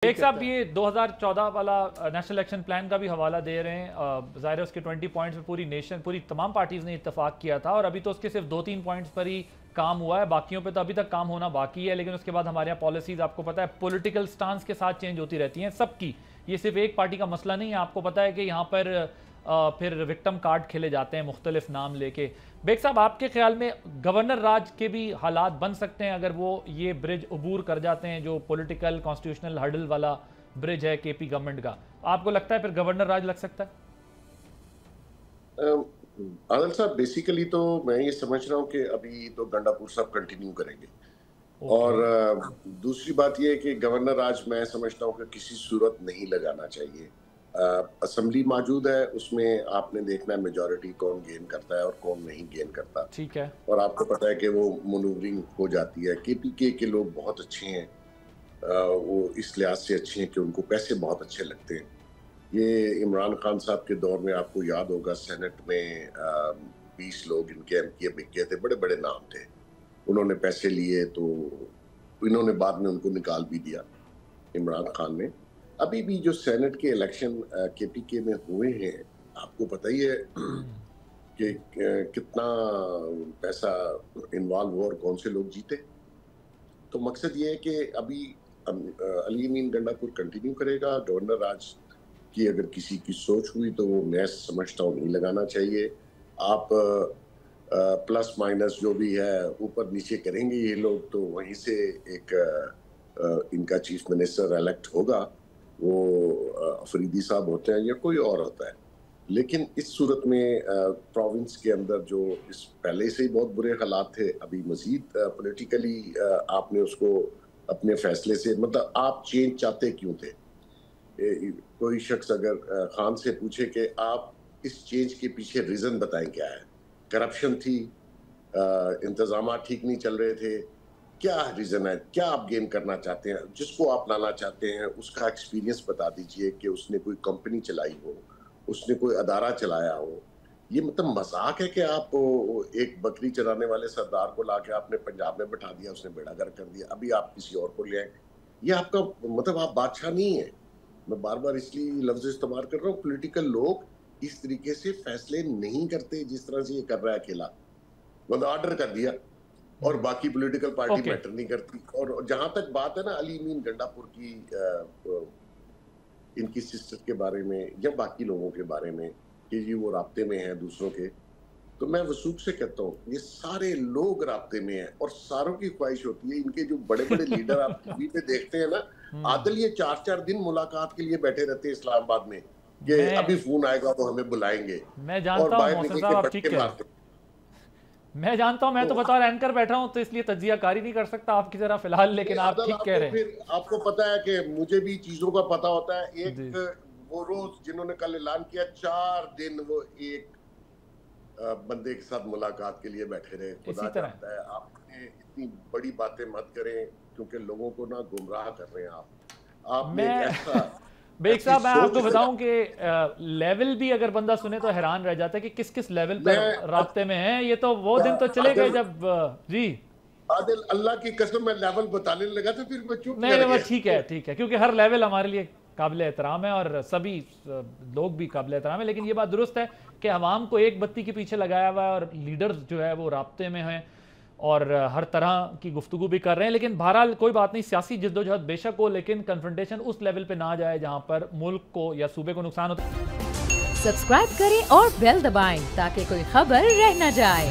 Bag صاحب یہ 2014 والا نیشنل الیکشن پلان کا بھی حوالہ دے رہے ہیں، ظاہر ہے اس کے 20 پوائنٹس میں پوری تمام پارٹیز نے اتفاق کیا تھا، اور ابھی تو اس کے صرف 2-3 پوائنٹس پر ہی کام ہوا ہے، باقیوں پہ تو ابھی تک کام ہونا باقی ہے، لیکن اس کے بعد ہمارے یہاں پالیسیز آپ کو پتہ ہے پولیٹیکل سٹانس کے ساتھ چینج ہوتی رہتی ہیں سب کی، یہ صرف ایک پارٹی کا مسئلہ نہیں ہے، آپ کو پتہ ہے کہ یہاں پر پھر وکٹم کارڈ کھیلے جاتے ہیں مختلف نام لے کے۔ بیگ صاحب آپ کے خیال میں گورنر راج کے بھی حالات بن سکتے ہیں اگر وہ یہ برج عبور کر جاتے ہیں جو پولیٹیکل کانسٹیٹیوشنل ہرڈل والا برج ہے کے پی گورنمنٹ کا، آپ کو لگتا ہے پھر گورنر راج لگ سکتا ہے؟ عادل صاحب بیسیکلی تو میں یہ سمجھ رہا ہوں کہ ابھی تو گنڈا پور صاحب کنٹینیو کریں گے، اور دوسری بات یہ ہے کہ گورنر راج میں سمجھتا ہوں کہ کسی صورت نہیں لگانا چاہیے۔ اسمبلی موجود ہے، اس میں آپ نے دیکھنا ہے میجورٹی کون گین کرتا ہے اور کون نہیں گین کرتا، ٹھیک ہے، اور آپ کو پتہ ہے کہ وہ مینوورنگ ہو جاتی ہے۔ کے پی کے لوگ بہت اچھے ہیں، وہ اس لحاظ سے اچھے ہیں کہ ان کو پیسے بہت اچھے لگتے ہیں۔ یہ عمران خان صاحب کے دور میں آپ کو یاد ہوگا سینٹ میں 20 لوگ ان کے ایم پی بک گئے تھے، بڑے بڑے نام تھے، انہوں نے پیسے لیے تو انہوں نے بعد میں ان کو نکال بھی دیا عمران خان نے۔ ابھی بھی جو سینٹ کے الیکشن کے پی کے میں ہوئے ہیں، آپ کو پتہ ہی ہے کہ کتنا پیسہ انوالو ہوا اور کون سے لوگ جیتے۔ تو مقصد یہ ہے کہ ابھی علی امین گنڈا پور کنٹینیو کرے گا، گورنر راج کی اگر کسی کی سوچ ہوئی تو وہ میں سمجھتا ہوں نہیں لگانا چاہیے۔ آپ پلس مائنس جو بھی ہے اوپر نیچے کریں گے یہ لوگ، تو وہیں سے ایک ان کا چیف منسٹر الیکٹ ہوگا، وہ افریدی صاحب ہوتے ہیں یا کوئی اور ہوتا ہے۔ لیکن اس صورت میں پروونس کے اندر جو اس پہلے سے ہی بہت برے حالات تھے، ابھی مزید پولیٹیکلی آپ نے اس کو اپنے فیصلے سے مطلب آپ چینج چاہتے کیوں تھے؟ کوئی شخص اگر خان سے پوچھے کہ آپ اس چینج کے پیچھے ریزن بتائیں کیا ہے، کرپشن تھی، انتظامات ٹھیک نہیں چل رہے تھے، کیا ریزن ہے، کیا آپ گین کرنا چاہتے ہیں، جس کو آپ لانا چاہتے ہیں اس کا ایکسپیرینس بتا دیجئے کہ اس نے کوئی کمپنی چلائی ہو، اس نے کوئی ادارہ چلایا ہو۔ یہ مطلب مذاق ہے کہ آپ ایک بکری چرانے والے سردار کو لا کے آپ نے پنجاب میں بٹھا دیا، اس نے بیڑا گرک کر دیا، ابھی آپ کسی اور کو لے آئیں۔ یہ آپ کا مطلب آپ بادشاہ نہیں ہیں۔ میں بار بار اس لیے لفظ استعمال کر رہا ہوں، پولیٹیکل لوگ اس طریقے سے فیصلے نہیں کرتے جس طرح سے یہ کر رہا ہے اکیلا، مطلب آرڈر کر دیا اور باقی پولیٹیکل پارٹی میٹر نہیں کرتی۔ اور جہاں تک بات ہے نا علی امین گنڈا پور کی، ان کی سسٹر کے بارے میں یا باقی لوگوں کے بارے میں کہ یہ وہ رابطے میں ہیں دوسروں کے، تو میں وثوق سے کہتا ہوں یہ سارے لوگ رابطے میں ہیں، اور ساروں کی خواہش ہوتی ہے، ان کے جو بڑے بڑے لیڈر آپ ٹی وی پہ دیکھتے ہیں نا عادل، یہ 4 دن ملاقات کے لیے بیٹھے رہتے ہیں اسلام آباد میں کہ ابھی فون آئے گا تو ہمیں بلائیں گے، میں جانتا ہوں محسن صاحب آپ ٹھیک کہہ رہے ہیں، میں جانتا ہوں، میں تو بطور اینکر بیٹھا ہوں تو اس لیے تجزیہ کاری نہیں کر سکتا آپ کی طرح فی الحال، لیکن آپ ٹھیک کہہ رہے ہیں۔ آپ کو پتا ہے کہ مجھے بھی چیزوں کا پتا ہوتا ہے۔ ایک وہ روز جنہوں نے کل اعلان کیا 4 دن وہ ایک بندے کے ساتھ ملاقات کے لیے بیٹھے رہے، خدا جانتا ہے۔ آپ نے اتنی بڑی باتیں مت کریں کیونکہ لوگوں کو نہ گمراہ کر رہے ہیں آپ نے ایسا۔ بیگ صاحب میں آپ کو بتاؤں کہ لیول بھی اگر بندہ سنے تو حیران رہ جاتا ہے کہ کس کس لیول پر رابطے میں ہیں، یہ تو وہ دن تو چلے گئے جب جی عادل اللہ کی قسم میں لیول بتانے لگا تو پھر میں چپ نہیں، وہ ٹھیک ہے کیونکہ ہر لیول ہمارے لیے قابل احترام ہے اور سبھی لوگ بھی قابل احترام ہے، لیکن یہ بات درست ہے کہ عوام کو ایک بتی کے پیچھے لگایا ہوا ہے اور لیڈرز جو ہے وہ رابطے میں ہیں اور ہر طرح کی گفتگو بھی کر رہے ہیں، لیکن بہرحال کوئی بات نہیں، سیاسی جدوجہد بے شک ہو لیکن کنفرنٹیشن اس لیول پہ نہ جائے جہاں پر ملک کو یا صوبے کو نقصان ہوتا ہے۔ سبسکرائب کریں اور بیل دبائیں تاکہ کوئی خبر رہ نہ جائے۔